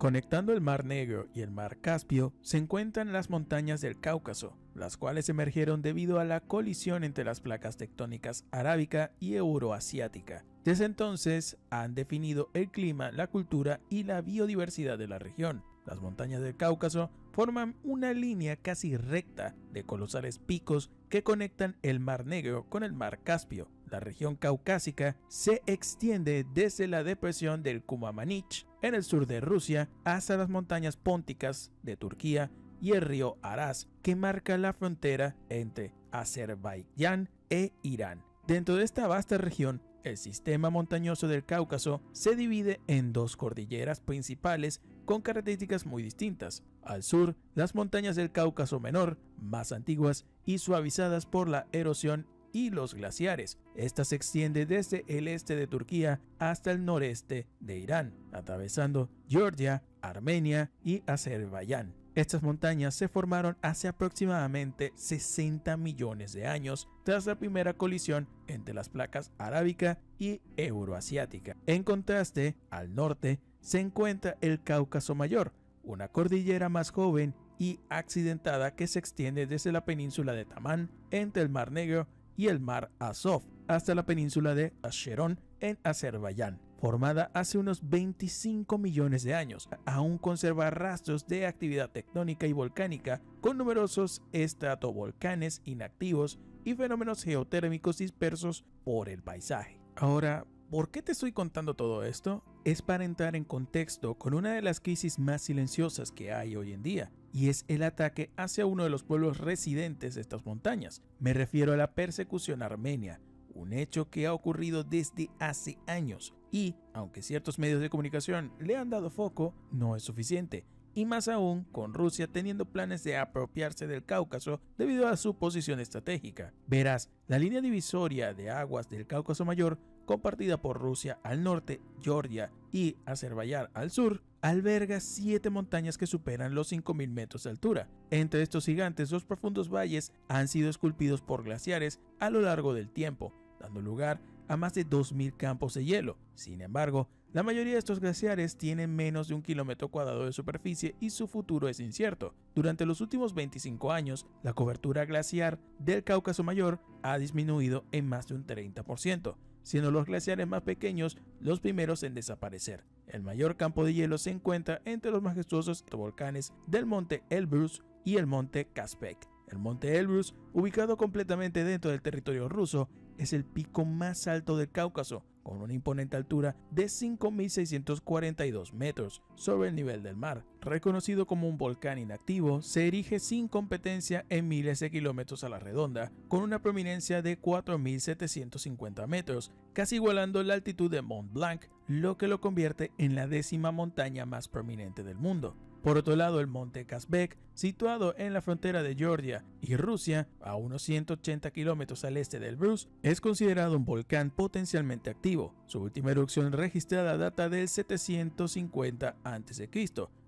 Conectando el Mar Negro y el Mar Caspio se encuentran las montañas del Cáucaso, las cuales emergieron debido a la colisión entre las placas tectónicas arábica y euroasiática. Desde entonces han definido el clima, la cultura y la biodiversidad de la región. Las montañas del Cáucaso forman una línea casi recta de colosales picos que conectan el Mar Negro con el Mar Caspio. La región caucásica se extiende desde la depresión del Kumamanich en el sur de Rusia hasta las montañas pónticas de Turquía y el río Araz, que marca la frontera entre Azerbaiyán e Irán. Dentro de esta vasta región, el sistema montañoso del Cáucaso se divide en dos cordilleras principales con características muy distintas. Al sur, las montañas del Cáucaso Menor, más antiguas y suavizadas por la erosión y los glaciares. Esta se extiende desde el este de Turquía hasta el noreste de Irán, atravesando Georgia, Armenia y Azerbaiyán. Estas montañas se formaron hace aproximadamente 60 millones de años tras la primera colisión entre las placas arábica y euroasiática. En contraste, al norte se encuentra el Cáucaso Mayor, una cordillera más joven y accidentada que se extiende desde la península de Tamán entre el Mar Negro y el Mar Azov hasta la península de Asherón en Azerbaiyán. Formada hace unos 25 millones de años, aún conserva rastros de actividad tectónica y volcánica con numerosos estratovolcanes inactivos y fenómenos geotérmicos dispersos por el paisaje. Ahora, ¿por qué te estoy contando todo esto? Es para entrar en contexto con una de las crisis más silenciosas que hay hoy en día, y es el ataque hacia uno de los pueblos residentes de estas montañas. Me refiero a la persecución armenia, un hecho que ha ocurrido desde hace años y, aunque ciertos medios de comunicación le han dado foco, no es suficiente, y más aún con Rusia teniendo planes de apropiarse del Cáucaso debido a su posición estratégica. Verás, la línea divisoria de aguas del Cáucaso Mayor, compartida por Rusia al norte, Georgia y Azerbaiyán al sur, alberga 7 montañas que superan los 5.000 metros de altura. Entre estos gigantes, los profundos valles han sido esculpidos por glaciares a lo largo del tiempo, dando lugar a más de 2.000 campos de hielo. Sin embargo, la mayoría de estos glaciares tienen menos de 1 kilómetro cuadrado de superficie y su futuro es incierto. Durante los últimos 25 años, la cobertura glaciar del Cáucaso Mayor ha disminuido en más de un 30%, siendo los glaciares más pequeños los primeros en desaparecer. El mayor campo de hielo se encuentra entre los majestuosos volcanes del monte Elbrus y el monte Kazbek. El monte Elbrus, ubicado completamente dentro del territorio ruso, es el pico más alto del Cáucaso, con una imponente altura de 5.642 metros sobre el nivel del mar. Reconocido como un volcán inactivo, se erige sin competencia en miles de kilómetros a la redonda, con una prominencia de 4.750 metros, casi igualando la altitud de Mont Blanc, lo que lo convierte en la 10ª montaña más prominente del mundo. Por otro lado, el monte Kazbek, situado en la frontera de Georgia y Rusia, a unos 180 kilómetros al este del Elbrus, es considerado un volcán potencialmente activo. Su última erupción registrada data del 750 a.C.,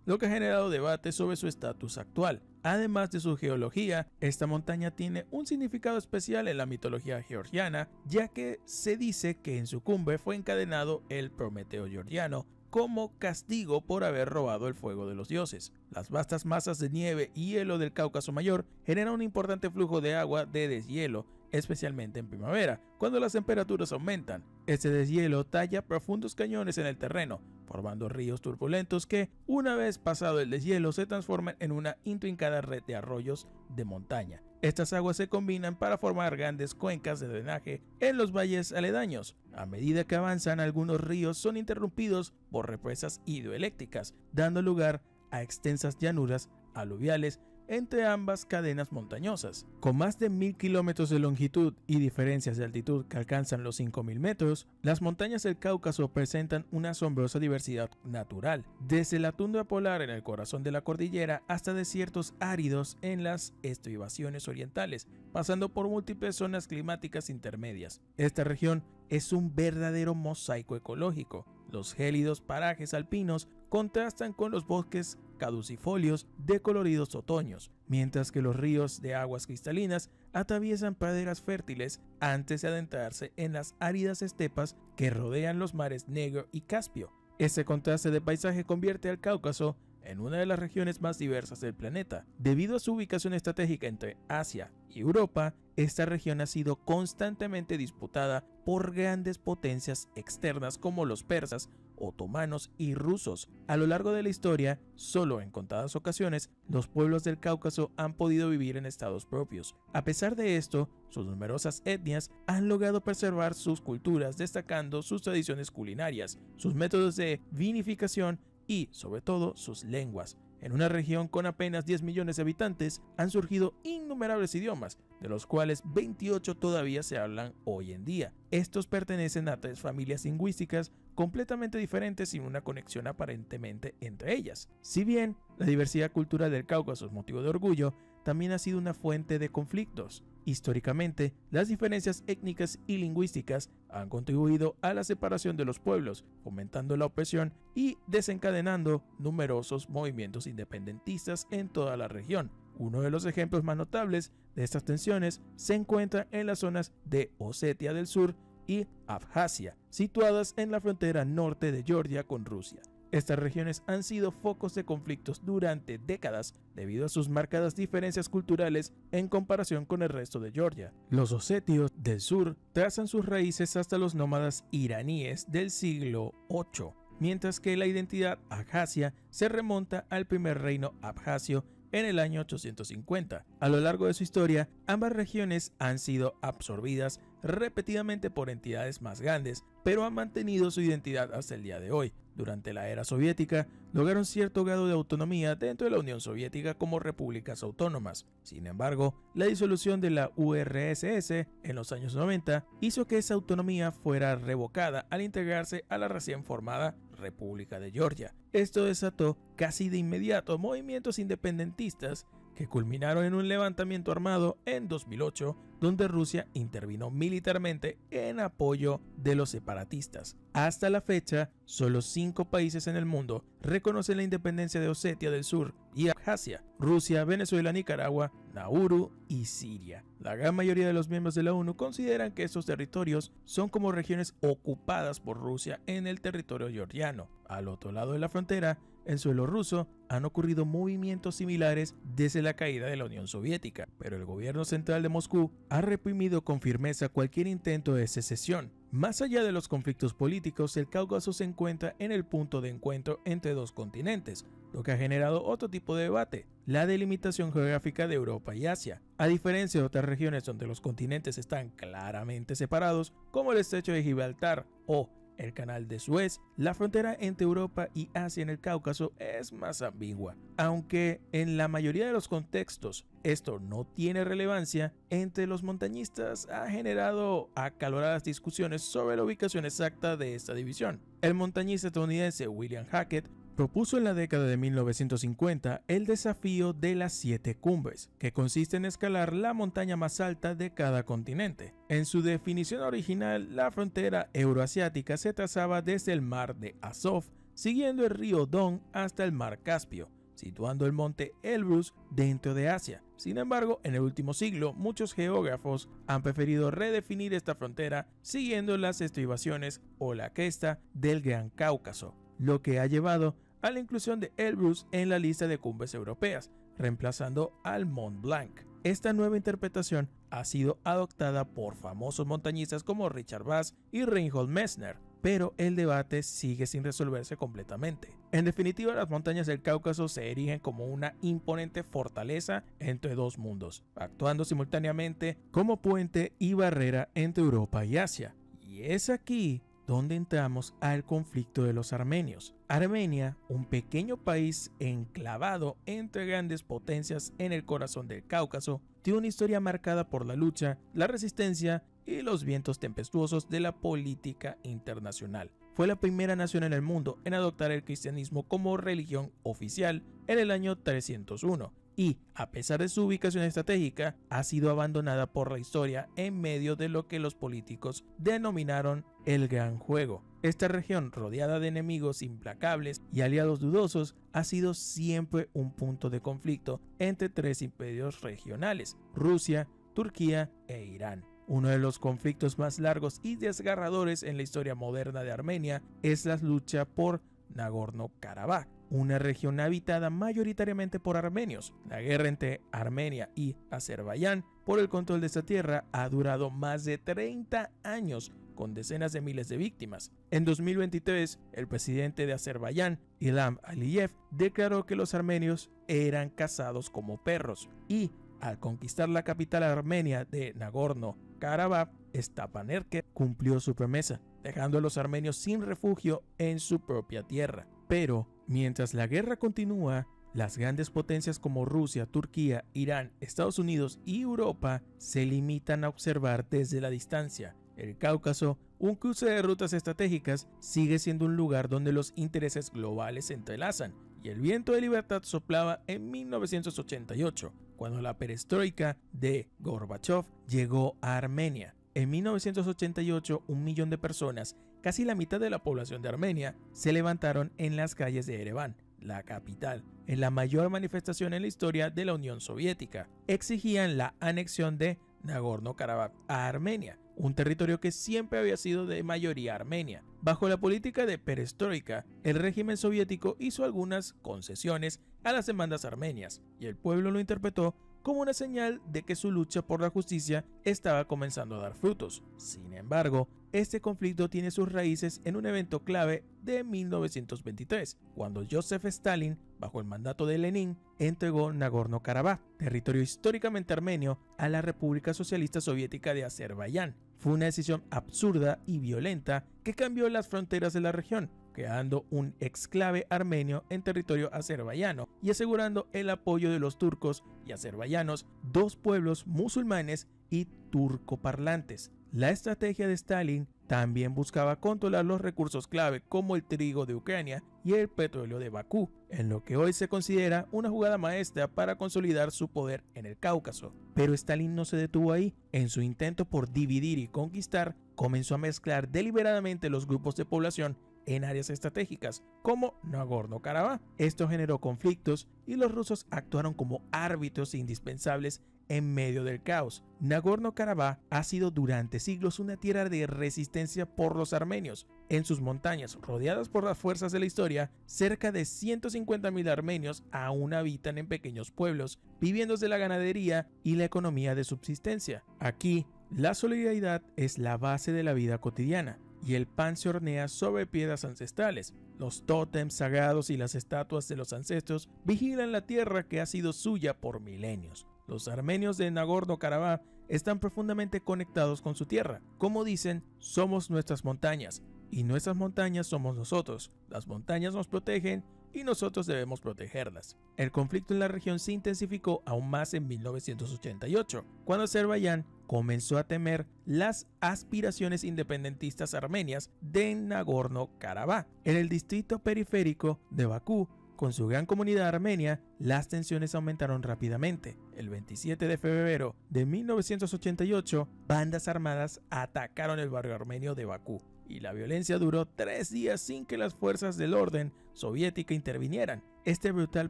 lo que ha generado debate sobre su estatus actual. Además de su geología, esta montaña tiene un significado especial en la mitología georgiana, ya que se dice que en su cumbre fue encadenado el Prometeo georgiano, como castigo por haber robado el fuego de los dioses. Las vastas masas de nieve y hielo del Cáucaso Mayor generan un importante flujo de agua de deshielo, especialmente en primavera, cuando las temperaturas aumentan. Este deshielo talla profundos cañones en el terreno, formando ríos turbulentos que, una vez pasado el deshielo, se transforman en una intrincada red de arroyos de montaña. Estas aguas se combinan para formar grandes cuencas de drenaje en los valles aledaños. A medida que avanzan, algunos ríos son interrumpidos por represas hidroeléctricas, dando lugar a extensas llanuras aluviales entre ambas cadenas montañosas. Con más de 1.000 kilómetros de longitud y diferencias de altitud que alcanzan los 5.000 metros, las montañas del Cáucaso presentan una asombrosa diversidad natural, desde la tundra polar en el corazón de la cordillera hasta desiertos áridos en las estribaciones orientales, pasando por múltiples zonas climáticas intermedias. Esta región es un verdadero mosaico ecológico. Los gélidos parajes alpinos contrastan con los bosques caducifolios de coloridos otoños, mientras que los ríos de aguas cristalinas atraviesan praderas fértiles antes de adentrarse en las áridas estepas que rodean los mares Negro y Caspio. Ese contraste de paisaje convierte al Cáucaso en una de las regiones más diversas del planeta. Debido a su ubicación estratégica entre Asia y Europa, esta región ha sido constantemente disputada por grandes potencias externas como los persas, otomanos y rusos. A lo largo de la historia, solo en contadas ocasiones, los pueblos del Cáucaso han podido vivir en estados propios. A pesar de esto, sus numerosas etnias han logrado preservar sus culturas, destacando sus tradiciones culinarias, sus métodos de vinificación y, sobre todo, sus lenguas. En una región con apenas 10 millones de habitantes han surgido innumerables idiomas, de los cuales 28 todavía se hablan hoy en día. Estos pertenecen a 3 familias lingüísticas completamente diferentes sin una conexión aparentemente entre ellas. Si bien la diversidad cultural del Cáucaso es motivo de orgullo, también ha sido una fuente de conflictos. Históricamente, las diferencias étnicas y lingüísticas han contribuido a la separación de los pueblos, fomentando la opresión y desencadenando numerosos movimientos independentistas en toda la región. Uno de los ejemplos más notables de estas tensiones se encuentra en las zonas de Osetia del Sur y Abjasia, situadas en la frontera norte de Georgia con Rusia. Estas regiones han sido focos de conflictos durante décadas debido a sus marcadas diferencias culturales en comparación con el resto de Georgia. Los osetios del sur trazan sus raíces hasta los nómadas iraníes del siglo VIII, mientras que la identidad abjasia se remonta al primer reino abjasio en el año 850. A lo largo de su historia, ambas regiones han sido absorbidas repetidamente por entidades más grandes, pero han mantenido su identidad hasta el día de hoy. Durante la era soviética, lograron cierto grado de autonomía dentro de la Unión Soviética como repúblicas autónomas. Sin embargo, la disolución de la URSS en los años 90 hizo que esa autonomía fuera revocada al integrarse a la recién formada República de Georgia. Esto desató casi de inmediato movimientos independentistas que culminaron en un levantamiento armado en 2008, donde Rusia intervino militarmente en apoyo de los separatistas. Hasta la fecha, solo 5 países en el mundo reconocen la independencia de Osetia del Sur y Abjasia: Rusia, Venezuela, Nicaragua, Nauru y Siria. La gran mayoría de los miembros de la ONU consideran que estos territorios son como regiones ocupadas por Rusia en el territorio georgiano. Al otro lado de la frontera, en suelo ruso, han ocurrido movimientos similares desde la caída de la Unión Soviética, pero el gobierno central de Moscú ha reprimido con firmeza cualquier intento de secesión. Más allá de los conflictos políticos, el Cáucaso se encuentra en el punto de encuentro entre 2 continentes, lo que ha generado otro tipo de debate: la delimitación geográfica de Europa y Asia. A diferencia de otras regiones donde los continentes están claramente separados, como el estrecho de Gibraltar o el canal de Suez, la frontera entre Europa y Asia en el Cáucaso es más ambigua. Aunque en la mayoría de los contextos esto no tiene relevancia, entre los montañistas ha generado acaloradas discusiones sobre la ubicación exacta de esta división. El montañista estadounidense William Hackett propuso en la década de 1950 el desafío de las 7 cumbres, que consiste en escalar la montaña más alta de cada continente. En su definición original, la frontera euroasiática se trazaba desde el mar de Azov, siguiendo el río Don hasta el mar Caspio, situando el monte Elbrus dentro de Asia. Sin embargo, en el último siglo, muchos geógrafos han preferido redefinir esta frontera siguiendo las estribaciones o la cresta del Gran Cáucaso, lo que ha llevado a la inclusión de Elbrus en la lista de cumbres europeas, reemplazando al Mont Blanc. Esta nueva interpretación ha sido adoptada por famosos montañistas como Richard Bass y Reinhold Messner, pero el debate sigue sin resolverse completamente. En definitiva, las montañas del Cáucaso se erigen como una imponente fortaleza entre 2 mundos, actuando simultáneamente como puente y barrera entre Europa y Asia. Y es aquí donde entramos al conflicto de los armenios. Armenia, un pequeño país enclavado entre grandes potencias en el corazón del Cáucaso, tiene una historia marcada por la lucha, la resistencia y los vientos tempestuosos de la política internacional. Fue la primera nación en el mundo en adoptar el cristianismo como religión oficial en el año 301. Y, a pesar de su ubicación estratégica, ha sido abandonada por la historia en medio de lo que los políticos denominaron el Gran Juego. Esta región, rodeada de enemigos implacables y aliados dudosos, ha sido siempre un punto de conflicto entre 3 imperios regionales: Rusia, Turquía e Irán. Uno de los conflictos más largos y desgarradores en la historia moderna de Armenia es la lucha por Nagorno-Karabaj, una región habitada mayoritariamente por armenios. La guerra entre Armenia y Azerbaiyán por el control de esta tierra ha durado más de 30 años, con decenas de miles de víctimas. En 2023, el presidente de Azerbaiyán, Ilham Aliyev, declaró que los armenios eran cazados como perros y, al conquistar la capital armenia de Nagorno-Karabaj, Stepanakert, cumplió su promesa, dejando a los armenios sin refugio en su propia tierra. Pero, mientras la guerra continúa, las grandes potencias como Rusia, Turquía, Irán, Estados Unidos y Europa se limitan a observar desde la distancia. El Cáucaso, un cruce de rutas estratégicas, sigue siendo un lugar donde los intereses globales se entrelazan, y el viento de libertad soplaba en 1988, cuando la perestroika de Gorbachov llegó a Armenia. En 1988, 1 millón de personas, casi la mitad de la población de Armenia, se levantaron en las calles de Ereván, la capital, en la mayor manifestación en la historia de la Unión Soviética. Exigían la anexión de Nagorno-Karabaj a Armenia, un territorio que siempre había sido de mayoría armenia. Bajo la política de perestroika, el régimen soviético hizo algunas concesiones a las demandas armenias, y el pueblo lo interpretó como una señal de que su lucha por la justicia estaba comenzando a dar frutos. Sin embargo, este conflicto tiene sus raíces en un evento clave de 1923, cuando Joseph Stalin, bajo el mandato de Lenin, entregó Nagorno-Karabaj, territorio históricamente armenio, a la República Socialista Soviética de Azerbaiyán. Fue una decisión absurda y violenta que cambió las fronteras de la región, creando un exclave armenio en territorio azerbaiyano y asegurando el apoyo de los turcos y azerbaiyanos, dos pueblos musulmanes y turcoparlantes. La estrategia de Stalin también buscaba controlar los recursos clave como el trigo de Ucrania y el petróleo de Bakú, en lo que hoy se considera una jugada maestra para consolidar su poder en el Cáucaso. Pero Stalin no se detuvo ahí. En su intento por dividir y conquistar, comenzó a mezclar deliberadamente los grupos de población en áreas estratégicas, como Nagorno-Karabaj. Esto generó conflictos y los rusos actuaron como árbitros indispensables en medio del caos. Nagorno-Karabaj ha sido durante siglos una tierra de resistencia por los armenios. En sus montañas, rodeadas por las fuerzas de la historia, cerca de 150.000 armenios aún habitan en pequeños pueblos, viviendo de la ganadería y la economía de subsistencia. Aquí, la solidaridad es la base de la vida cotidiana, y el pan se hornea sobre piedras ancestrales. Los tótems sagrados y las estatuas de los ancestros vigilan la tierra que ha sido suya por milenios. Los armenios de Nagorno-Karabaj están profundamente conectados con su tierra. Como dicen, somos nuestras montañas, y nuestras montañas somos nosotros. Las montañas nos protegen y nosotros debemos protegerlas. El conflicto en la región se intensificó aún más en 1988, cuando Azerbaiyán comenzó a temer las aspiraciones independentistas armenias de Nagorno-Karabaj. En el distrito periférico de Bakú, con su gran comunidad armenia, las tensiones aumentaron rápidamente. El 27 de febrero de 1988, bandas armadas atacaron el barrio armenio de Bakú, y la violencia duró 3 días sin que las fuerzas del orden soviética intervinieran. Este brutal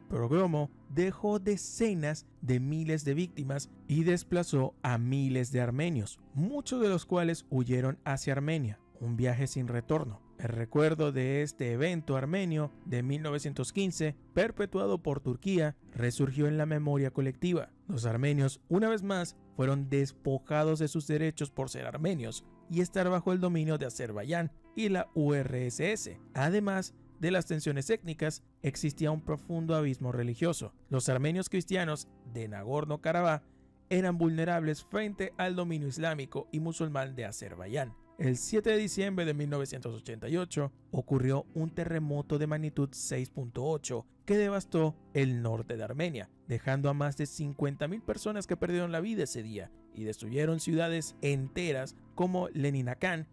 pogromo dejó decenas de miles de víctimas y desplazó a miles de armenios, muchos de los cuales huyeron hacia Armenia, un viaje sin retorno. El recuerdo de este evento armenio de 1915, perpetuado por Turquía, resurgió en la memoria colectiva. Los armenios, una vez más, fueron despojados de sus derechos por ser armenios y estar bajo el dominio de Azerbaiyán y la URSS. Además de las tensiones étnicas, existía un profundo abismo religioso. Los armenios cristianos de Nagorno-Karabaj eran vulnerables frente al dominio islámico y musulmán de Azerbaiyán. El 7 de diciembre de 1988 ocurrió un terremoto de magnitud 6.8 que devastó el norte de Armenia, dejando a más de 50.000 personas que perdieron la vida ese día y destruyeron ciudades enteras como Leninakán.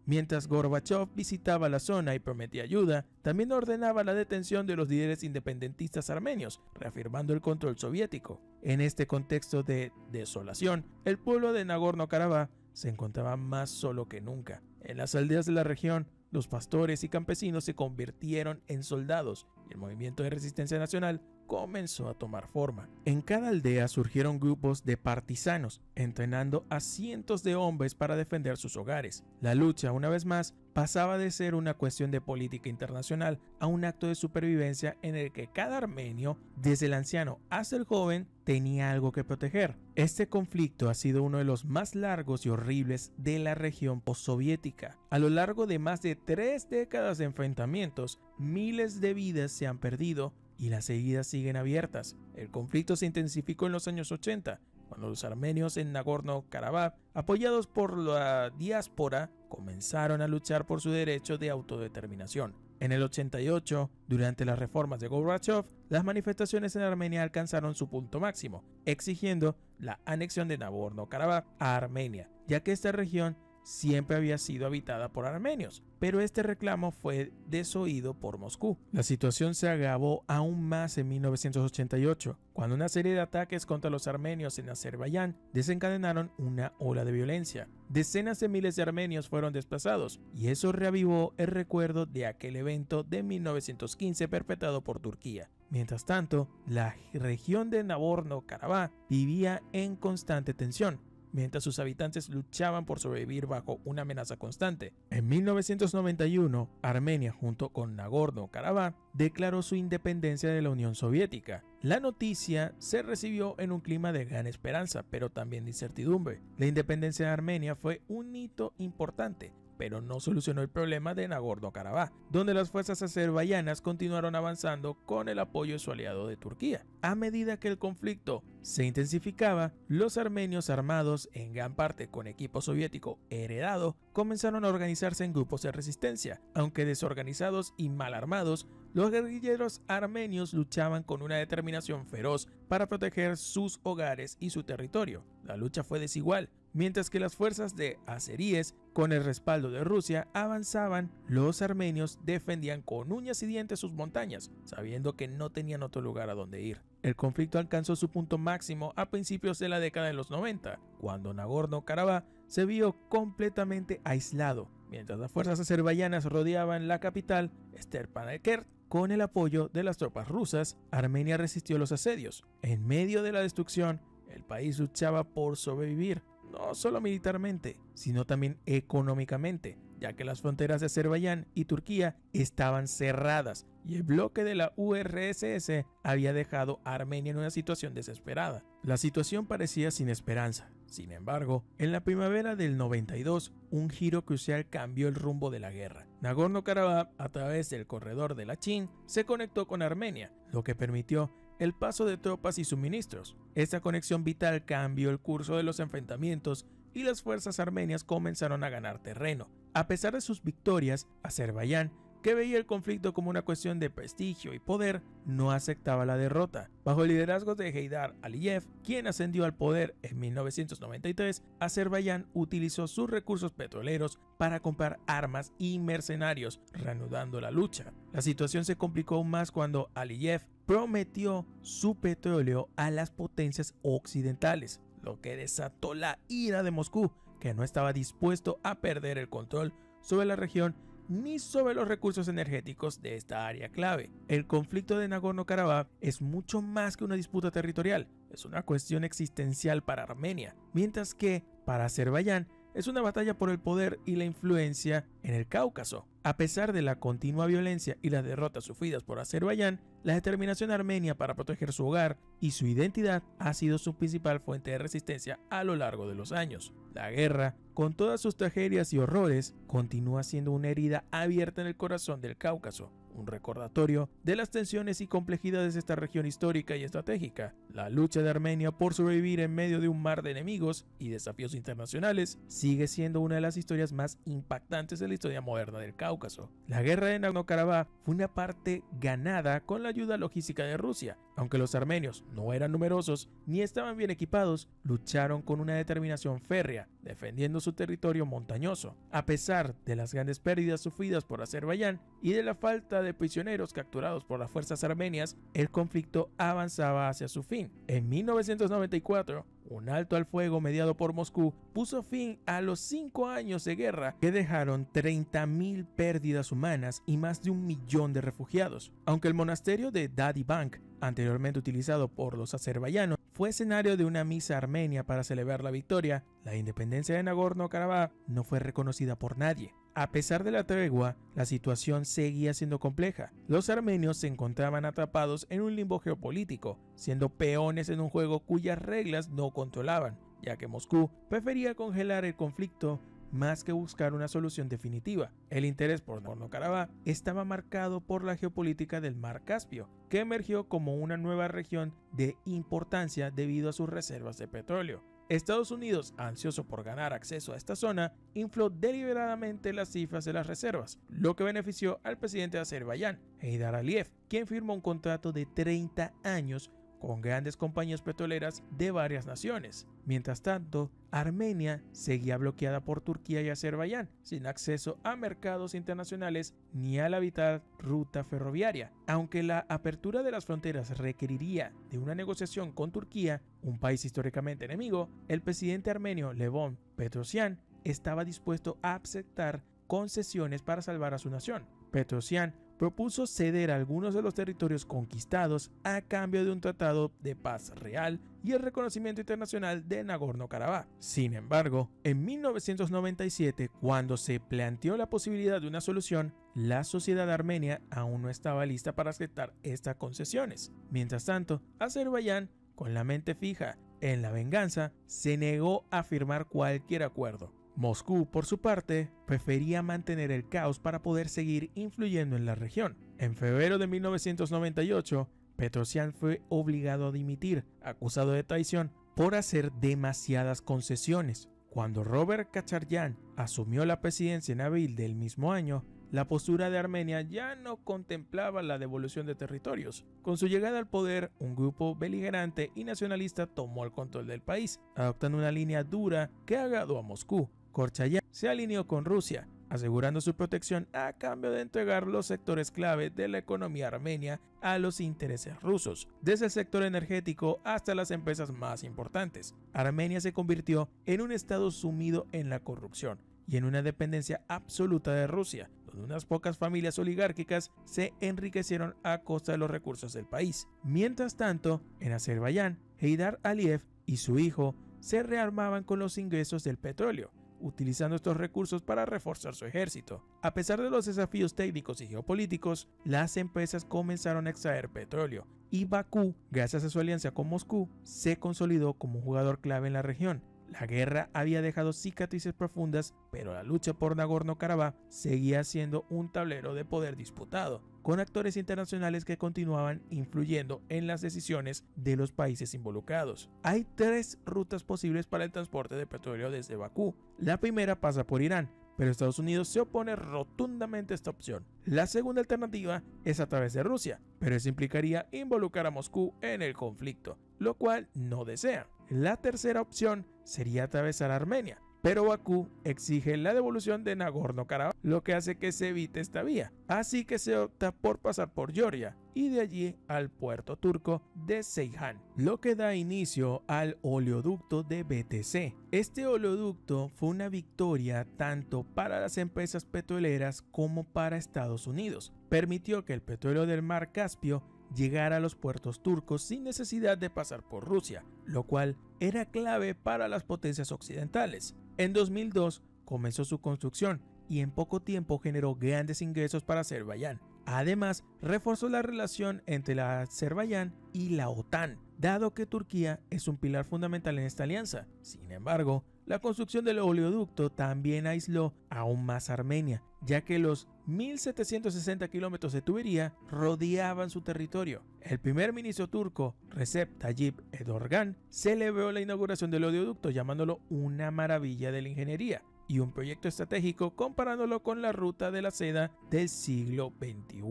Mientras Gorbachov visitaba la zona y prometía ayuda, también ordenaba la detención de los líderes independentistas armenios, reafirmando el control soviético. En este contexto de desolación, el pueblo de Nagorno-Karabaj se encontraba más solo que nunca. En las aldeas de la región, los pastores y campesinos se convirtieron en soldados y el movimiento de resistencia nacional comenzó a tomar forma. En cada aldea surgieron grupos de partisanos, entrenando a cientos de hombres para defender sus hogares. La lucha, una vez más, pasaba de ser una cuestión de política internacional a un acto de supervivencia en el que cada armenio, desde el anciano hasta el joven, tenía algo que proteger. Este conflicto ha sido uno de los más largos y horribles de la región postsoviética. A lo largo de más de 3 décadas de enfrentamientos, miles de vidas se han perdido y las heridas siguen abiertas. El conflicto se intensificó en los años 80, cuando los armenios en Nagorno-Karabaj, apoyados por la diáspora, comenzaron a luchar por su derecho de autodeterminación. En el 88, durante las reformas de Gorbachev, las manifestaciones en Armenia alcanzaron su punto máximo, exigiendo la anexión de Nagorno-Karabaj a Armenia, ya que esta región siempre había sido habitada por armenios, pero este reclamo fue desoído por Moscú. La situación se agravó aún más en 1988, cuando una serie de ataques contra los armenios en Azerbaiyán desencadenaron una ola de violencia. Decenas de miles de armenios fueron desplazados, y eso reavivó el recuerdo de aquel evento de 1915 perpetrado por Turquía. Mientras tanto, la región de Nagorno-Karabaj vivía en constante tensión, mientras sus habitantes luchaban por sobrevivir bajo una amenaza constante. En 1991, Armenia, junto con Nagorno-Karabaj, declaró su independencia de la Unión Soviética. La noticia se recibió en un clima de gran esperanza, pero también de incertidumbre. La independencia de Armenia fue un hito importante, pero no solucionó el problema de Nagorno-Karabaj, donde las fuerzas azerbaiyanas continuaron avanzando con el apoyo de su aliado de Turquía. A medida que el conflicto se intensificaba, los armenios armados, en gran parte con equipo soviético heredado, comenzaron a organizarse en grupos de resistencia. Aunque desorganizados y mal armados, los guerrilleros armenios luchaban con una determinación feroz para proteger sus hogares y su territorio. La lucha fue desigual. Mientras que las fuerzas de azeríes, con el respaldo de Rusia, avanzaban, los armenios defendían con uñas y dientes sus montañas, sabiendo que no tenían otro lugar a donde ir. El conflicto alcanzó su punto máximo a principios de la década de los 90, cuando Nagorno-Karabaj se vio completamente aislado, mientras las fuerzas azerbaiyanas rodeaban la capital, Stepanakert. Con el apoyo de las tropas rusas, Armenia resistió los asedios. En medio de la destrucción, el país luchaba por sobrevivir, no solo militarmente, sino también económicamente, ya que las fronteras de Azerbaiyán y Turquía estaban cerradas y el bloque de la URSS había dejado a Armenia en una situación desesperada. La situación parecía sin esperanza. Sin embargo, en la primavera del 92, un giro crucial cambió el rumbo de la guerra. Nagorno-Karabaj, a través del corredor de Lachin, se conectó con Armenia, lo que permitió el paso de tropas y suministros. Esta conexión vital cambió el curso de los enfrentamientos y las fuerzas armenias comenzaron a ganar terreno. A pesar de sus victorias, Azerbaiyán, que veía el conflicto como una cuestión de prestigio y poder, no aceptaba la derrota. Bajo el liderazgo de Heydar Aliyev, quien ascendió al poder en 1993, Azerbaiyán utilizó sus recursos petroleros para comprar armas y mercenarios, reanudando la lucha. La situación se complicó aún más cuando Aliyev prometió su petróleo a las potencias occidentales, lo que desató la ira de Moscú, que no estaba dispuesto a perder el control sobre la región ni sobre los recursos energéticos de esta área clave. El conflicto de Nagorno-Karabaj es mucho más que una disputa territorial, es una cuestión existencial para Armenia, mientras que para Azerbaiyán es una batalla por el poder y la influencia en el Cáucaso. A pesar de la continua violencia y las derrotas sufridas por Azerbaiyán, la determinación armenia para proteger su hogar y su identidad ha sido su principal fuente de resistencia a lo largo de los años. La guerra, con todas sus tragedias y horrores, continúa siendo una herida abierta en el corazón del Cáucaso, un recordatorio de las tensiones y complejidades de esta región histórica y estratégica. La lucha de Armenia por sobrevivir en medio de un mar de enemigos y desafíos internacionales sigue siendo una de las historias más impactantes de la historia moderna del Cáucaso. La guerra de Nagorno-Karabaj fue una parte ganada con la ayuda logística de Rusia. Aunque los armenios no eran numerosos ni estaban bien equipados, lucharon con una determinación férrea, defendiendo su territorio montañoso. A pesar de las grandes pérdidas sufridas por Azerbaiyán y de la falta de prisioneros capturados por las fuerzas armenias, el conflicto avanzaba hacia su fin. En 1994, Un alto al fuego mediado por Moscú puso fin a los 5 años de guerra que dejaron 30.000 pérdidas humanas y más de 1 millón de refugiados. Aunque el monasterio de Dadi Bank, anteriormente utilizado por los azerbaiyanos, fue escenario de una misa armenia para celebrar la victoria, la independencia de Nagorno-Karabaj no fue reconocida por nadie. A pesar de la tregua, la situación seguía siendo compleja. Los armenios se encontraban atrapados en un limbo geopolítico, siendo peones en un juego cuyas reglas no controlaban, ya que Moscú prefería congelar el conflicto más que buscar una solución definitiva. El interés por Nagorno-Karabaj estaba marcado por la geopolítica del Mar Caspio, que emergió como una nueva región de importancia debido a sus reservas de petróleo. Estados Unidos, ansioso por ganar acceso a esta zona, infló deliberadamente las cifras de las reservas, lo que benefició al presidente de Azerbaiyán, Heydar Aliyev, quien firmó un contrato de 30 años con grandes compañías petroleras de varias naciones. Mientras tanto, Armenia seguía bloqueada por Turquía y Azerbaiyán, sin acceso a mercados internacionales ni a la vital ruta ferroviaria. Aunque la apertura de las fronteras requeriría de una negociación con Turquía, un país históricamente enemigo, el presidente armenio Levon Petrosyan estaba dispuesto a aceptar concesiones para salvar a su nación. Petrosyan propuso ceder algunos de los territorios conquistados a cambio de un tratado de paz real y el reconocimiento internacional de Nagorno-Karabaj. Sin embargo, en 1997, cuando se planteó la posibilidad de una solución, la sociedad armenia aún no estaba lista para aceptar estas concesiones. Mientras tanto, Azerbaiyán, con la mente fija en la venganza, se negó a firmar cualquier acuerdo. Moscú, por su parte, prefería mantener el caos para poder seguir influyendo en la región. En febrero de 1998, Petrosyan fue obligado a dimitir, acusado de traición por hacer demasiadas concesiones. Cuando Robert Kacharyan asumió la presidencia en abril del mismo año, la postura de Armenia ya no contemplaba la devolución de territorios. Con su llegada al poder, un grupo beligerante y nacionalista tomó el control del país, adoptando una línea dura que agradó a Moscú. Korchayan se alineó con Rusia, asegurando su protección a cambio de entregar los sectores clave de la economía armenia a los intereses rusos, desde el sector energético hasta las empresas más importantes. Armenia se convirtió en un estado sumido en la corrupción y en una dependencia absoluta de Rusia, donde unas pocas familias oligárquicas se enriquecieron a costa de los recursos del país. Mientras tanto, en Azerbaiyán, Heydar Aliyev y su hijo se rearmaban con los ingresos del petróleo, utilizando estos recursos para reforzar su ejército. A pesar de los desafíos técnicos y geopolíticos, las empresas comenzaron a extraer petróleo y Bakú, gracias a su alianza con Moscú, se consolidó como un jugador clave en la región. La guerra había dejado cicatrices profundas, pero la lucha por Nagorno-Karabaj seguía siendo un tablero de poder disputado, con actores internacionales que continuaban influyendo en las decisiones de los países involucrados. Hay 3 rutas posibles para el transporte de petróleo desde Bakú. La primera pasa por Irán, pero Estados Unidos se opone rotundamente a esta opción. La segunda alternativa es a través de Rusia, pero eso implicaría involucrar a Moscú en el conflicto, lo cual no desea. La tercera opción sería atravesar Armenia, pero Bakú exige la devolución de Nagorno-Karabaj, lo que hace que se evite esta vía. Así que se opta por pasar por Georgia y de allí al puerto turco de Ceyhan, lo que da inicio al oleoducto de BTC. Este oleoducto fue una victoria tanto para las empresas petroleras como para Estados Unidos. Permitió que el petróleo del Mar Caspio llegara a los puertos turcos sin necesidad de pasar por Rusia, lo cual era clave para las potencias occidentales. En 2002 comenzó su construcción y en poco tiempo generó grandes ingresos para Azerbaiyán. Además, reforzó la relación entre la Azerbaiyán y la OTAN, dado que Turquía es un pilar fundamental en esta alianza. Sin embargo, la construcción del oleoducto también aisló aún más a Armenia, ya que los 1.760 kilómetros de tubería rodeaban su territorio. El primer ministro turco, Recep Tayyip Erdogan, celebró la inauguración del oleoducto llamándolo una maravilla de la ingeniería y un proyecto estratégico comparándolo con la ruta de la seda del siglo XXI.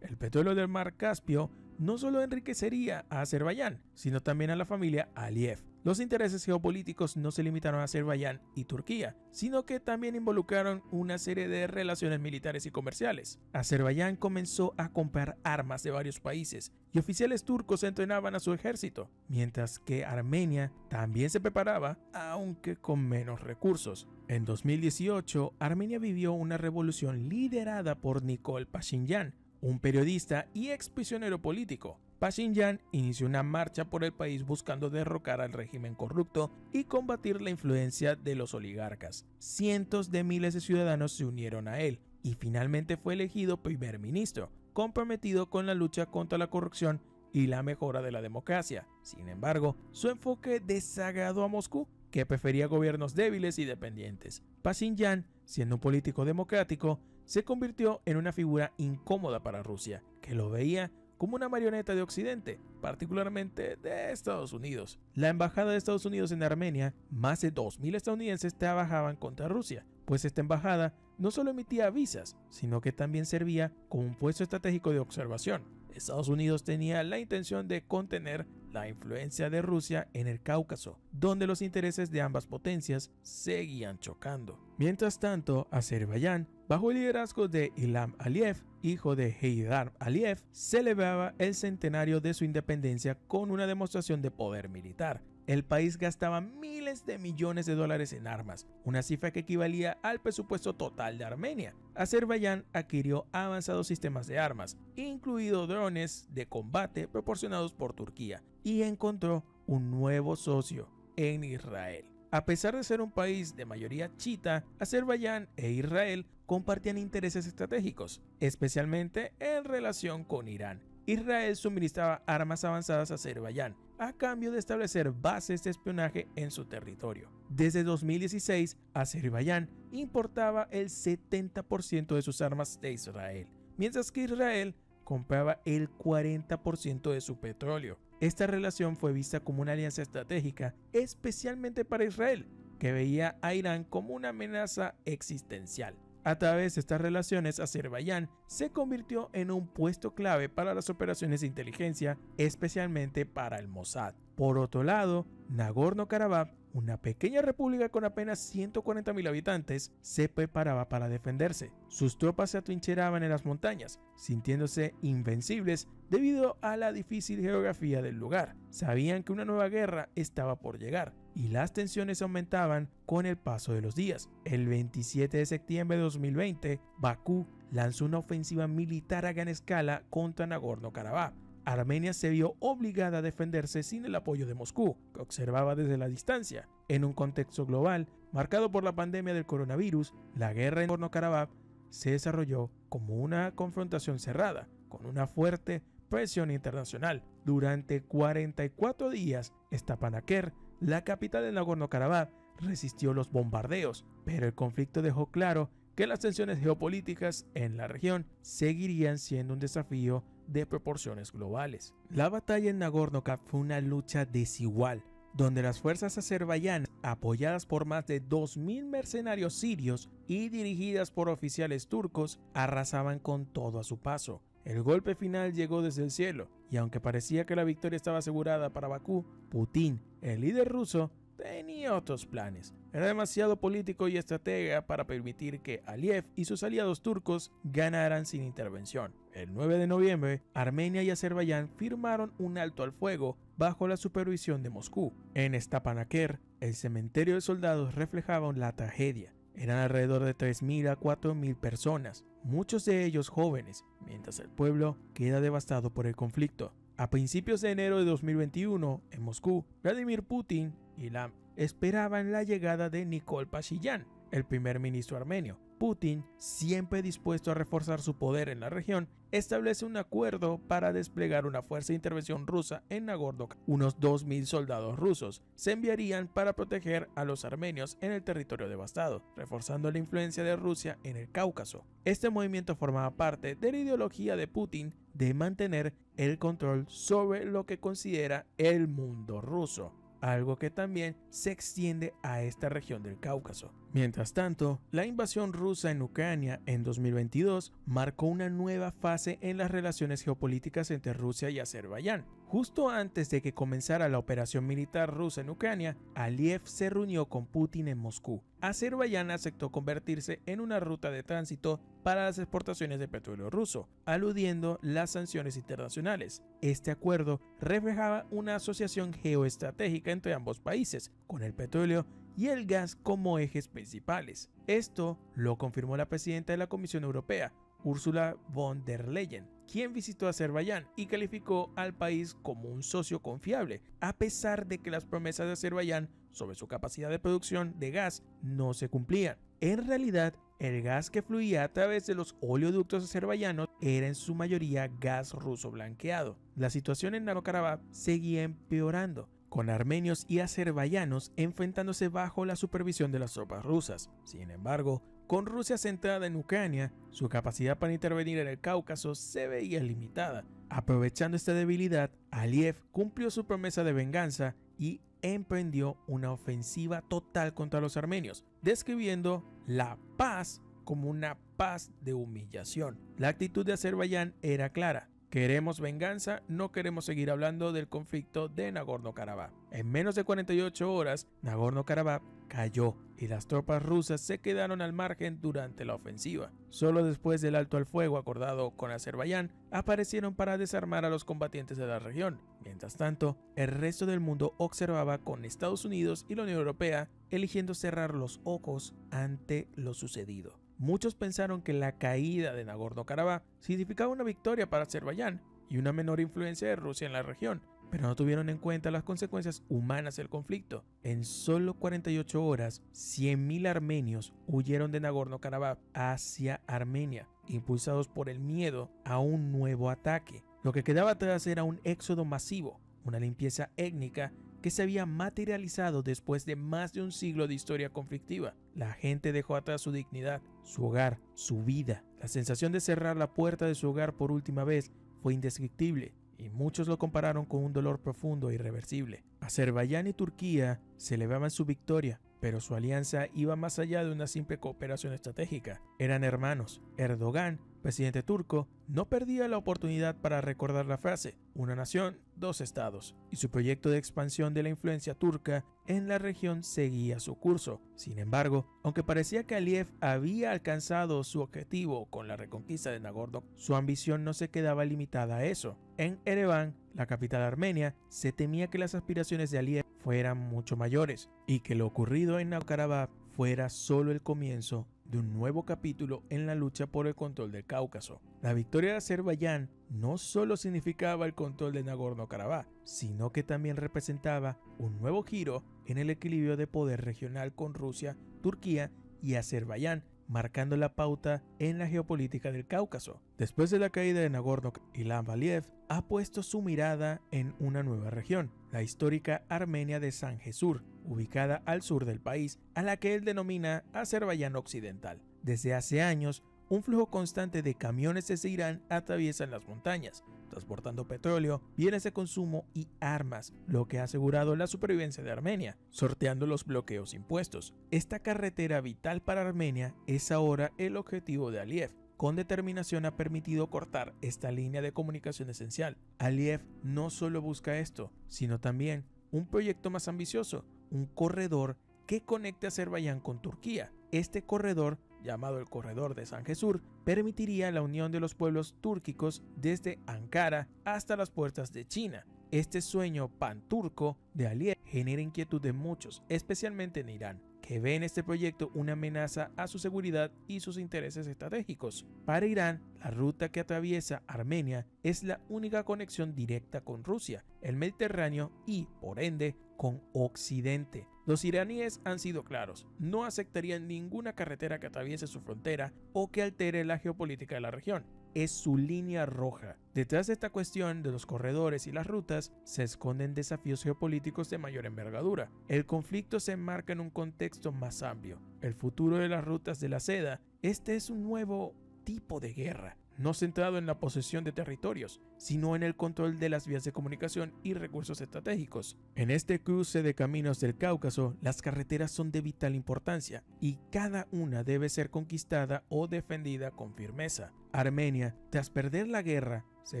El petróleo del Mar Caspio no solo enriquecería a Azerbaiyán, sino también a la familia Aliyev, Los intereses geopolíticos no se limitaron a Azerbaiyán y Turquía, sino que también involucraron una serie de relaciones militares y comerciales. Azerbaiyán comenzó a comprar armas de varios países y oficiales turcos entrenaban a su ejército, mientras que Armenia también se preparaba, aunque con menos recursos. En 2018, Armenia vivió una revolución liderada por Nikol Pashinyan, un periodista y ex prisionero político. Pashinyan inició una marcha por el país buscando derrocar al régimen corrupto y combatir la influencia de los oligarcas. Cientos de miles de ciudadanos se unieron a él y finalmente fue elegido primer ministro, comprometido con la lucha contra la corrupción y la mejora de la democracia. Sin embargo, su enfoque desagradó a Moscú, que prefería gobiernos débiles y dependientes. Pashinyan, siendo un político democrático, se convirtió en una figura incómoda para Rusia, que lo veía como una marioneta de Occidente, particularmente de Estados Unidos. La embajada de Estados Unidos en Armenia, más de 2.000 estadounidenses trabajaban contra Rusia, pues esta embajada no solo emitía visas, sino que también servía como un puesto estratégico de observación. Estados Unidos tenía la intención de contener la influencia de Rusia en el Cáucaso, donde los intereses de ambas potencias seguían chocando. Mientras tanto, Azerbaiyán, bajo el liderazgo de Ilham Aliyev, hijo de Heydar Aliyev, celebraba el centenario de su independencia con una demostración de poder militar. El país gastaba miles de millones de dólares en armas, una cifra que equivalía al presupuesto total de Armenia. Azerbaiyán adquirió avanzados sistemas de armas, incluidos drones de combate proporcionados por Turquía, y encontró un nuevo socio en Israel. A pesar de ser un país de mayoría chiita, Azerbaiyán e Israel compartían intereses estratégicos, especialmente en relación con Irán. Israel suministraba armas avanzadas a Azerbaiyán a cambio de establecer bases de espionaje en su territorio. Desde 2016, Azerbaiyán importaba el 70% de sus armas de Israel, mientras que Israel compraba el 40% de su petróleo. Esta relación fue vista como una alianza estratégica, especialmente para Israel, que veía a Irán como una amenaza existencial. A través de estas relaciones, Azerbaiyán se convirtió en un puesto clave para las operaciones de inteligencia, especialmente para el Mossad. Por otro lado, Nagorno-Karabaj, una pequeña república con apenas 140.000 habitantes, se preparaba para defenderse. Sus tropas se atrincheraban en las montañas, sintiéndose invencibles debido a la difícil geografía del lugar. Sabían que una nueva guerra estaba por llegar y las tensiones aumentaban con el paso de los días. El 27 de septiembre de 2020, Bakú lanzó una ofensiva militar a gran escala contra Nagorno-Karabaj. Armenia se vio obligada a defenderse sin el apoyo de Moscú, que observaba desde la distancia. En un contexto global, marcado por la pandemia del coronavirus, la guerra en Nagorno-Karabaj se desarrolló como una confrontación cerrada, con una fuerte presión internacional. Durante 44 días, Stepanakert, la capital de Nagorno-Karabaj, resistió los bombardeos, pero el conflicto dejó claro que las tensiones geopolíticas en la región seguirían siendo un desafío de proporciones globales. La batalla en Nagorno-Karabaj fue una lucha desigual, donde las fuerzas azerbaiyanas, apoyadas por más de 2.000 mercenarios sirios y dirigidas por oficiales turcos, arrasaban con todo a su paso. El golpe final llegó desde el cielo, y aunque parecía que la victoria estaba asegurada para Bakú, Putin, el líder ruso, tenía otros planes. Era demasiado político y estratega para permitir que Aliyev y sus aliados turcos ganaran sin intervención. El 9 de noviembre, Armenia y Azerbaiyán firmaron un alto al fuego bajo la supervisión de Moscú. En Stepanakert, el cementerio de soldados reflejaba la tragedia. Eran alrededor de 3.000 a 4.000 personas, muchos de ellos jóvenes, mientras el pueblo queda devastado por el conflicto. A principios de enero de 2021, en Moscú, Vladimir Putin y esperaban la llegada de Nikol Pashinyan, el primer ministro armenio. Putin, siempre dispuesto a reforzar su poder en la región, establece un acuerdo para desplegar una fuerza de intervención rusa en Nagorno-Karabaj. Unos 2.000 soldados rusos se enviarían para proteger a los armenios en el territorio devastado, reforzando la influencia de Rusia en el Cáucaso. Este movimiento formaba parte de la ideología de Putin de mantener el control sobre lo que considera el mundo ruso, algo que también se extiende a esta región del Cáucaso. Mientras tanto, la invasión rusa en Ucrania en 2022 marcó una nueva fase en las relaciones geopolíticas entre Rusia y Azerbaiyán. Justo antes de que comenzara la operación militar rusa en Ucrania, Aliyev se reunió con Putin en Moscú. Azerbaiyán aceptó convertirse en una ruta de tránsito para las exportaciones de petróleo ruso, aludiendo las sanciones internacionales. Este acuerdo reflejaba una asociación geoestratégica entre ambos países, con el petróleo y el gas como ejes principales. Esto lo confirmó la presidenta de la Comisión Europea, Ursula von der Leyen, quien visitó Azerbaiyán y calificó al país como un socio confiable, a pesar de que las promesas de Azerbaiyán sobre su capacidad de producción de gas no se cumplían. En realidad, el gas que fluía a través de los oleoductos azerbaiyanos era en su mayoría gas ruso blanqueado. La situación en Nagorno-Karabaj seguía empeorando, con armenios y azerbaiyanos enfrentándose bajo la supervisión de las tropas rusas. Sin embargo, con Rusia centrada en Ucrania, su capacidad para intervenir en el Cáucaso se veía limitada. Aprovechando esta debilidad, Aliyev cumplió su promesa de venganza y emprendió una ofensiva total contra los armenios, describiendo la paz como una paz de humillación. La actitud de Azerbaiyán era clara: queremos venganza, no queremos seguir hablando del conflicto de Nagorno-Karabaj. En menos de 48 horas, Nagorno-Karabaj cayó y las tropas rusas se quedaron al margen durante la ofensiva. Solo después del alto al fuego acordado con Azerbaiyán, aparecieron para desarmar a los combatientes de la región. Mientras tanto, el resto del mundo observaba, con Estados Unidos y la Unión Europea eligiendo cerrar los ojos ante lo sucedido. Muchos pensaron que la caída de Nagorno-Karabaj significaba una victoria para Azerbaiyán y una menor influencia de Rusia en la región, pero no tuvieron en cuenta las consecuencias humanas del conflicto. En solo 48 horas, 100.000 armenios huyeron de Nagorno-Karabaj hacia Armenia, impulsados por el miedo a un nuevo ataque. Lo que quedaba atrás era un éxodo masivo, una limpieza étnica que se había materializado después de más de un siglo de historia conflictiva. La gente dejó atrás su dignidad, su hogar, su vida. La sensación de cerrar la puerta de su hogar por última vez fue indescriptible, y muchos lo compararon con un dolor profundo e irreversible. Azerbaiyán y Turquía celebraban su victoria, pero su alianza iba más allá de una simple cooperación estratégica. Eran hermanos. Erdogan, presidente turco, no perdía la oportunidad para recordar la frase "una nación, dos estados", y su proyecto de expansión de la influencia turca en la región seguía su curso. Sin embargo, aunque parecía que Aliyev había alcanzado su objetivo con la reconquista de Nagorno, su ambición no se quedaba limitada a eso. En Ereván, la capital armenia, se temía que las aspiraciones de Aliyev fueran mucho mayores y que lo ocurrido en Nagorno-Karabaj fuera solo el comienzo de un nuevo capítulo en la lucha por el control del Cáucaso. La victoria de Azerbaiyán no solo significaba el control de Nagorno-Karabaj, sino que también representaba un nuevo giro en el equilibrio de poder regional con Rusia, Turquía y Azerbaiyán, marcando la pauta en la geopolítica del Cáucaso. Después de la caída de Nagorno, Ilham Aliyev ha puesto su mirada en una nueva región, la histórica Armenia de Zangezur, ubicada al sur del país, a la que él denomina Azerbaiyán Occidental. Desde hace años, un flujo constante de camiones desde Irán atraviesan las montañas, transportando petróleo, bienes de consumo y armas, lo que ha asegurado la supervivencia de Armenia, sorteando los bloqueos impuestos. Esta carretera vital para Armenia es ahora el objetivo de Aliyev. Con determinación ha permitido cortar esta línea de comunicación esencial. Aliyev no solo busca esto, sino también un proyecto más ambicioso, un corredor que conecte a Azerbaiyán con Turquía. Este corredor, llamado el Corredor de Zangezur, permitiría la unión de los pueblos túrquicos desde Ankara hasta las puertas de China. Este sueño panturco de Aliyev genera inquietud de muchos, especialmente en Irán, que ve en este proyecto una amenaza a su seguridad y sus intereses estratégicos. Para Irán, la ruta que atraviesa Armenia es la única conexión directa con Rusia, el Mediterráneo y, por ende, con Occidente. Los iraníes han sido claros: no aceptarían ninguna carretera que atraviese su frontera o que altere la geopolítica de la región. Es su línea roja. Detrás de esta cuestión de los corredores y las rutas se esconden desafíos geopolíticos de mayor envergadura. El conflicto se enmarca en un contexto más amplio. El futuro de las rutas de la seda. Este es un nuevo tipo de guerra. no centrado en la posesión de territorios, sino en el control de las vías de comunicación y recursos estratégicos. En este cruce de caminos del Cáucaso, las carreteras son de vital importancia y cada una debe ser conquistada o defendida con firmeza. Armenia, tras perder la guerra, se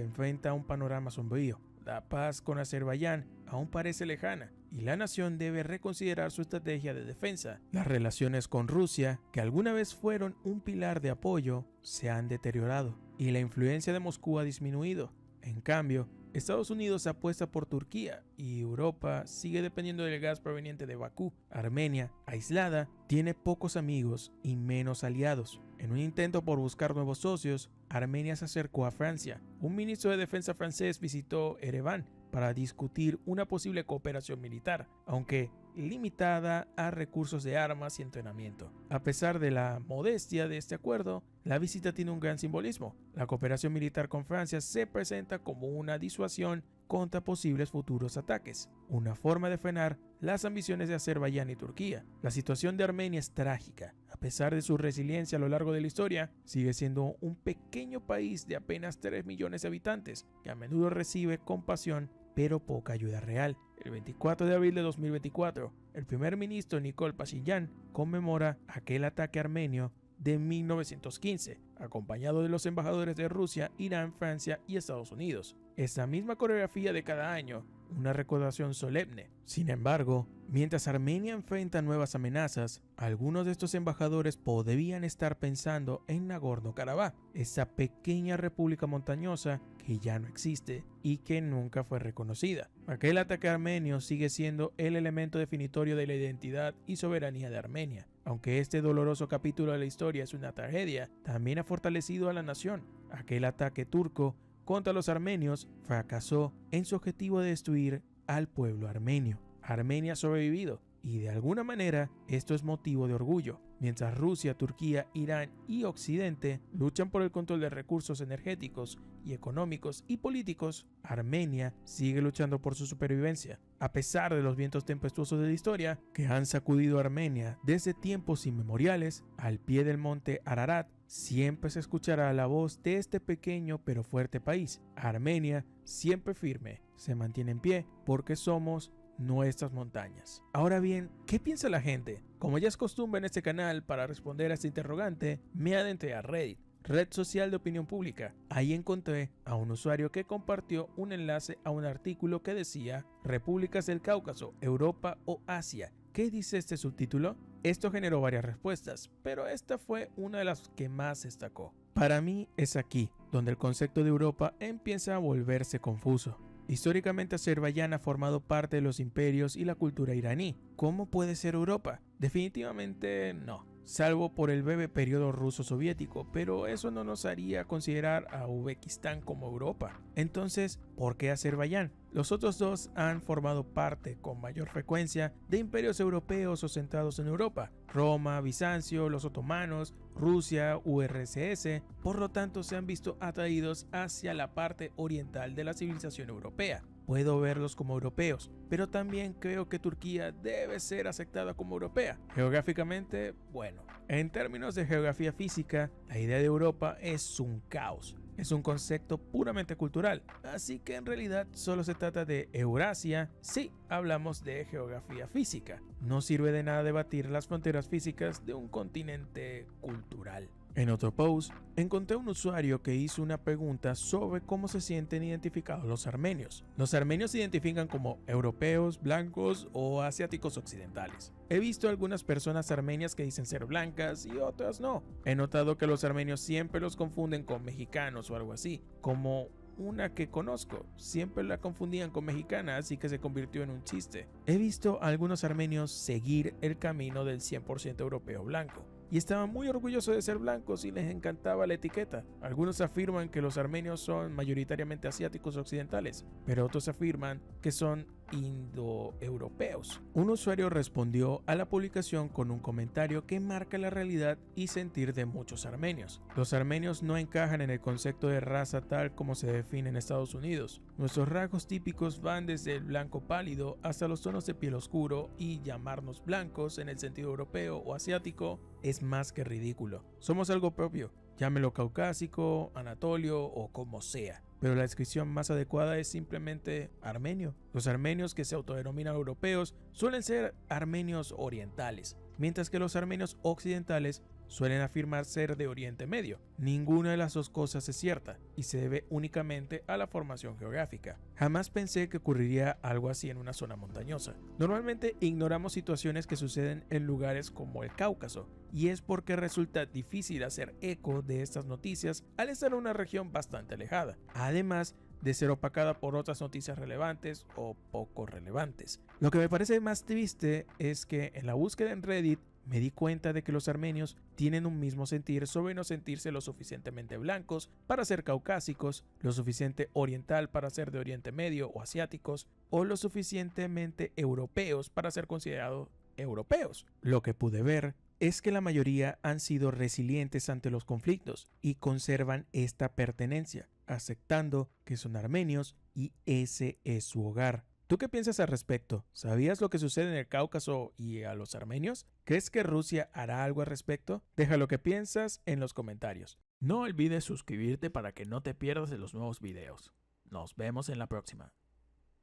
enfrenta a un panorama sombrío. La paz con Azerbaiyán aún parece lejana y la nación debe reconsiderar su estrategia de defensa. Las relaciones con Rusia, que alguna vez fueron un pilar de apoyo, se han deteriorado y la influencia de Moscú ha disminuido. En cambio, Estados Unidos apuesta por Turquía y Europa sigue dependiendo del gas proveniente de Bakú. Armenia, aislada, tiene pocos amigos y menos aliados. En un intento por buscar nuevos socios, Armenia se acercó a Francia. Un ministro de defensa francés visitó Ereván para discutir una posible cooperación militar, aunque limitada a recursos de armas y entrenamiento. A pesar de la modestia de este acuerdo, la visita tiene un gran simbolismo. La cooperación militar con Francia se presenta como una disuasión contra posibles futuros ataques, una forma de frenar las ambiciones de Azerbaiyán y Turquía. La situación de Armenia es trágica. A pesar de su resiliencia a lo largo de la historia, sigue siendo un pequeño país de apenas 3 millones de habitantes, que a menudo recibe compasión pero poca ayuda real. El 24 de abril de 2024, el primer ministro Nikol Pashinyan conmemora aquel ataque armenio de 1915, acompañado de los embajadores de Rusia, Irán, Francia y Estados Unidos. Esa misma coreografía de cada año, una recordación solemne. Sin embargo, mientras Armenia enfrenta nuevas amenazas, algunos de estos embajadores podrían estar pensando en Nagorno-Karabaj, esa pequeña república montañosa que ya no existe y que nunca fue reconocida. Aquel ataque armenio sigue siendo el elemento definitorio de la identidad y soberanía de Armenia. Aunque este doloroso capítulo de la historia es una tragedia, también ha fortalecido a la nación. Aquel ataque turco contra los armenios fracasó en su objetivo de destruir al pueblo armenio. Armenia ha sobrevivido y de alguna manera esto es motivo de orgullo. Mientras Rusia, Turquía, Irán y Occidente luchan por el control de recursos energéticos y económicos y políticos, Armenia sigue luchando por su supervivencia. A pesar de los vientos tempestuosos de la historia que han sacudido a Armenia desde tiempos inmemoriales, al pie del monte Ararat siempre se escuchará la voz de este pequeño pero fuerte país. Armenia, siempre firme, se mantiene en pie porque somos nuestras montañas. Ahora bien, ¿qué piensa la gente? Como ya es costumbre en este canal, para responder a este interrogante, me adentré a Reddit, red social de opinión pública. Ahí encontré a un usuario que compartió un enlace a un artículo que decía Repúblicas del Cáucaso, Europa o Asia. ¿Qué dice este subtítulo? Esto generó varias respuestas, pero esta fue una de las que más destacó. Para mí es aquí donde el concepto de Europa empieza a volverse confuso. Históricamente Azerbaiyán ha formado parte de los imperios y la cultura iraní. ¿Cómo puede ser Europa? Definitivamente no, salvo por el breve periodo ruso-soviético, pero eso no nos haría considerar a Uzbekistán como Europa. Entonces, ¿por qué Azerbaiyán? Los otros dos han formado parte con mayor frecuencia de imperios europeos o centrados en Europa: Roma, Bizancio, los otomanos, Rusia, URSS. Por lo tanto, se han visto atraídos hacia la parte oriental de la civilización europea. Puedo verlos como europeos, pero también creo que Turquía debe ser aceptada como europea. Geográficamente, bueno, en términos de geografía física, la idea de Europa es un caos. Es un concepto puramente cultural, así que en realidad solo se trata de Eurasia si hablamos de geografía física. No sirve de nada debatir las fronteras físicas de un continente cultural. En otro post, encontré un usuario que hizo una pregunta sobre cómo se sienten identificados los armenios. Los armenios se identifican como europeos, blancos o asiáticos occidentales. He visto algunas personas armenias que dicen ser blancas y otras no. He notado que los armenios siempre los confunden con mexicanos o algo así, como una que conozco, siempre la confundían con mexicana, así que se convirtió en un chiste. He visto a algunos armenios seguir el camino del 100% europeo blanco, y estaban muy orgullosos de ser blancos y les encantaba la etiqueta. Algunos afirman que los armenios son mayoritariamente asiáticos occidentales, pero otros afirman que son indoeuropeos. Un usuario respondió a la publicación con un comentario que marca la realidad y sentir de muchos armenios. Los armenios no encajan en el concepto de raza tal como se define en Estados Unidos. Nuestros rasgos típicos van desde el blanco pálido hasta los tonos de piel oscuro, y llamarnos blancos en el sentido europeo o asiático es más que ridículo. Somos algo propio llámelo caucásico, anatolio o como sea. Pero la descripción más adecuada es simplemente armenio. Los armenios que se autodenominan europeos suelen ser armenios orientales, mientras que los armenios occidentales suelen afirmar ser de Oriente Medio. Ninguna de las dos cosas es cierta y se debe únicamente a la formación geográfica. Jamás pensé que ocurriría algo así en una zona montañosa. Normalmente ignoramos situaciones que suceden en lugares como el Cáucaso, y es porque resulta difícil hacer eco de estas noticias al estar en una región bastante alejada, además de ser opacada por otras noticias relevantes o poco relevantes. Lo que me parece más triste es que en la búsqueda en Reddit me di cuenta de que los armenios tienen un mismo sentir sobre no sentirse lo suficientemente blancos para ser caucásicos, lo suficiente oriental para ser de Oriente Medio o asiáticos, o lo suficientemente europeos para ser considerados europeos. Lo que pude ver es que la mayoría han sido resilientes ante los conflictos y conservan esta pertenencia, aceptando que son armenios y ese es su hogar. ¿Tú qué piensas al respecto? ¿Sabías lo que sucede en el Cáucaso y a los armenios? ¿Crees que Rusia hará algo al respecto? Deja lo que piensas en los comentarios. No olvides suscribirte para que no te pierdas de los nuevos videos. Nos vemos en la próxima.